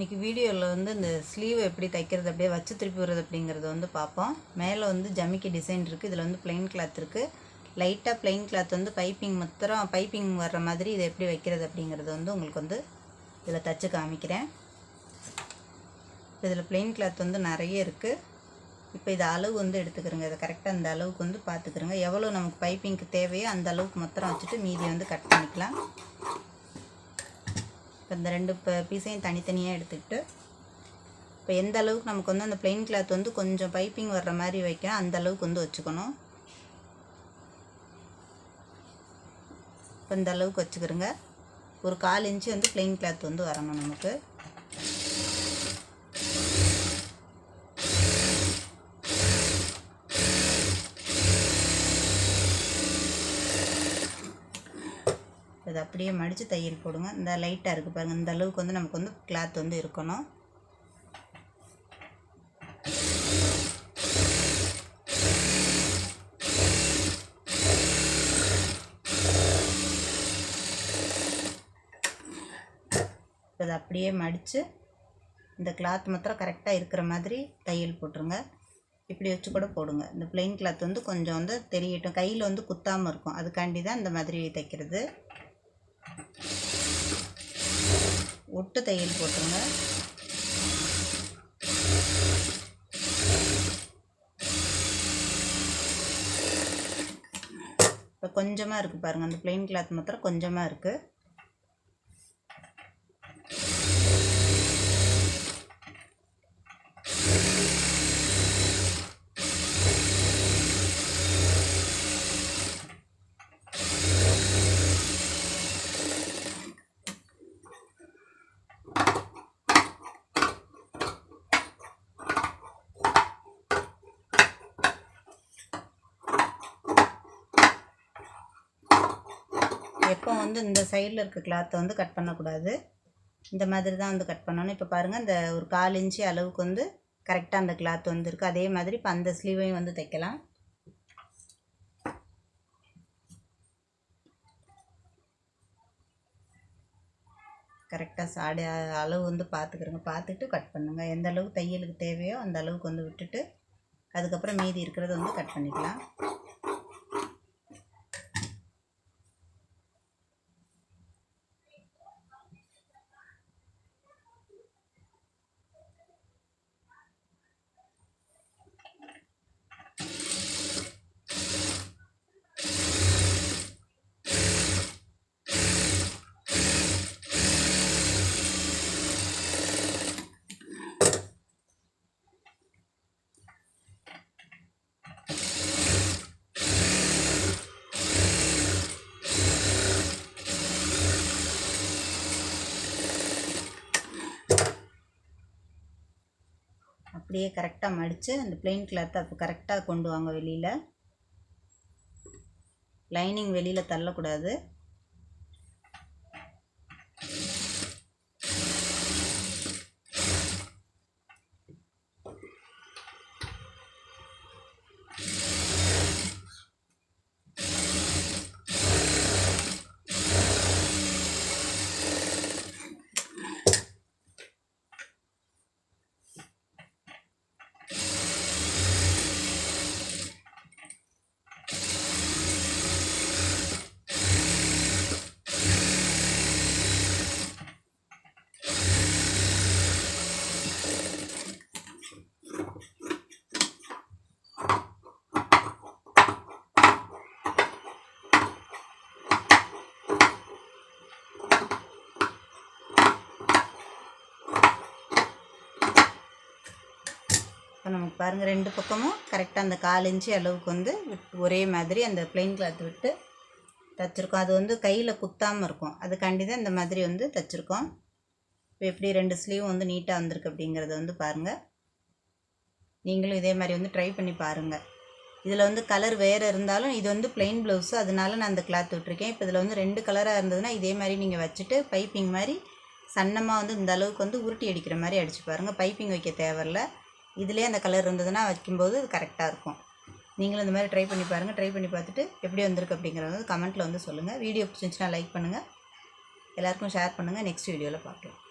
இன்றைக்கி வீடியோவில் வந்து இந்த ஸ்லீவ் எப்படி தைக்கிறது அப்படியே வச்சு திருப்பி விடுறது அப்படிங்கிறத வந்து பார்ப்போம். மேலே வந்து ஜமிக்கி டிசைன் இருக்குது. இதில் வந்து பிளெயின் கிளாத் இருக்குது. லைட்டாக பிளெயின் கிளாத் வந்து பைப்பிங் வர்ற மாதிரி இதை எப்படி வைக்கிறது அப்படிங்கிறது வந்து உங்களுக்கு வந்து இதில் தைச்சு காமிக்கிறேன். இதில் பிளெயின் கிளாத் வந்து நிறைய இருக்குது. இப்போ இதை அளவு வந்து எடுத்துக்கிறோங்க. இதை கரெக்டாக அந்த அளவுக்கு வந்து பார்த்துக்கிறோங்க. எவ்வளோ நமக்கு பைப்பிங்க்கு தேவையோ அந்த அளவுக்கு மாத்திரம் வச்சுட்டு மீதியை வந்து கட் பண்ணிக்கலாம். இப்போ இந்த ரெண்டு பீஸையும் தனித்தனியாக எடுத்துக்கிட்டு இப்போ எந்த அளவுக்கு நமக்கு வந்து அந்த பிளெயின் கிளாத் வந்து கொஞ்சம் பைப்பிங் வர்ற மாதிரி வைக்கணும், அந்த அளவுக்கு வந்து வச்சுக்கணும். இப்போ இந்த அளவுக்கு வச்சுக்கிறோங்க. ஒரு 1/4 இன்ச்சு வந்து பிளெயின் கிளாத் வந்து வரணும் நமக்கு. இதை அப்படியே மடித்து தையல் போடுங்க. இந்த லைட்டாக இருக்குது பாருங்கள், இந்த அளவுக்கு வந்து நமக்கு வந்து கிளாத் வந்து இருக்கணும். இதை அப்படியே மடித்து இந்த கிளாத் மாத்திரம் கரெக்டாக இருக்கிற மாதிரி தையல் போட்டுருங்க. இப்படி வச்சு கூட போடுங்க. இந்த பிளெயின் கிளாத் வந்து கொஞ்சம் வந்து தெரியட்டும், கையில் வந்து குத்தாமல் இருக்கும். அதுக்காண்டி தான் இந்த மாதிரி தைக்கிறது. ஒட்டு தையல் போட்டுருங்க. இப்போ கொஞ்சமாக இருக்குது பாருங்கள், அந்த பிளெயின் கிளாத் மாத்திரம் கொஞ்சமாக இருக்குது. எப்போ வந்து இந்த சைடில் இருக்க கிளாத்தை வந்து கட் பண்ணக்கூடாது, இந்த மாதிரி தான் வந்து கட் பண்ணணும். இப்போ பாருங்கள், இந்த ஒரு 1/4 இன்ச்சு அளவுக்கு வந்து கரெக்டாக அந்த கிளாத் வந்து இருக்குது. அதே மாதிரி இப்போ அந்த ஸ்லீவையும் வந்து தைக்கலாம். கரெக்டாக சாடி அளவு வந்து பார்த்துக்கிறோங்க. பார்த்துட்டு கட் பண்ணுங்கள். எந்த அளவுக்கு தையலுக்கு தேவையோ அந்த அளவுக்கு வந்து விட்டுட்டு அதுக்கப்புறம் மீதி இருக்கிறத வந்து கட் பண்ணிக்கலாம். அப்படியே கரெக்டாக மடித்து அந்த பிளெயின் கிளாத்தை அப்போ கரெக்டாக கொண்டு வாங்க வெளியில். லைனிங் வெளியில் தள்ளக்கூடாது. நமக்கு பாருங்கள், ரெண்டு பக்கமும் கரெக்டாக அந்த 1/4 இன்ச்சு அளவுக்கு வந்து ஒரே மாதிரி அந்த பிளெயின் கிளாத் விட்டு தைச்சிருக்கோம். அது வந்து கையில் குத்தாமல் இருக்கும். அதுக்காண்டி தான் இந்த மாதிரி வந்து தைச்சிருக்கோம். இப்போ எப்படி 2 ஸ்லீவும் வந்து நீட்டாக வந்திருக்கு அப்படிங்கிறத வந்து பாருங்கள். நீங்களும் இதே மாதிரி வந்து ட்ரை பண்ணி பாருங்கள். இதில் வந்து கலர் வேறு இருந்தாலும் இது வந்து பிளெயின் ப்ளவுஸு, அதனால நான் அந்த கிளாத் விட்டுருக்கேன். இப்போ இதில் வந்து 2 கலராக இருந்ததுன்னா இதே மாதிரி நீங்கள் வச்சுட்டு பைப்பிங் மாதிரி சன்னமாக வந்து இந்த அளவுக்கு வந்து உருட்டி அடிக்கிற மாதிரி அடித்து பாருங்கள். பைப்பிங் வைக்க தேவையில்லை. இதிலே அந்த கலர் இருந்ததுன்னா வைக்கும்போது அது கரெக்டாக இருக்கும். நீங்களும் இந்த மாதிரி ட்ரை பண்ணி பாருங்கள். ட்ரை பண்ணி பார்த்துட்டு எப்படி வந்திருக்கு அப்படிங்கிறத வந்து கமெண்ட்டில் வந்து சொல்லுங்கள். வீடியோ பிடிச்சிருந்துச்சுன்னா லைக் பண்ணுங்கள், எல்லாருக்கும் ஷேர் பண்ணுங்கள். நெக்ஸ்ட் வீடியோவில் பார்க்கலாம்.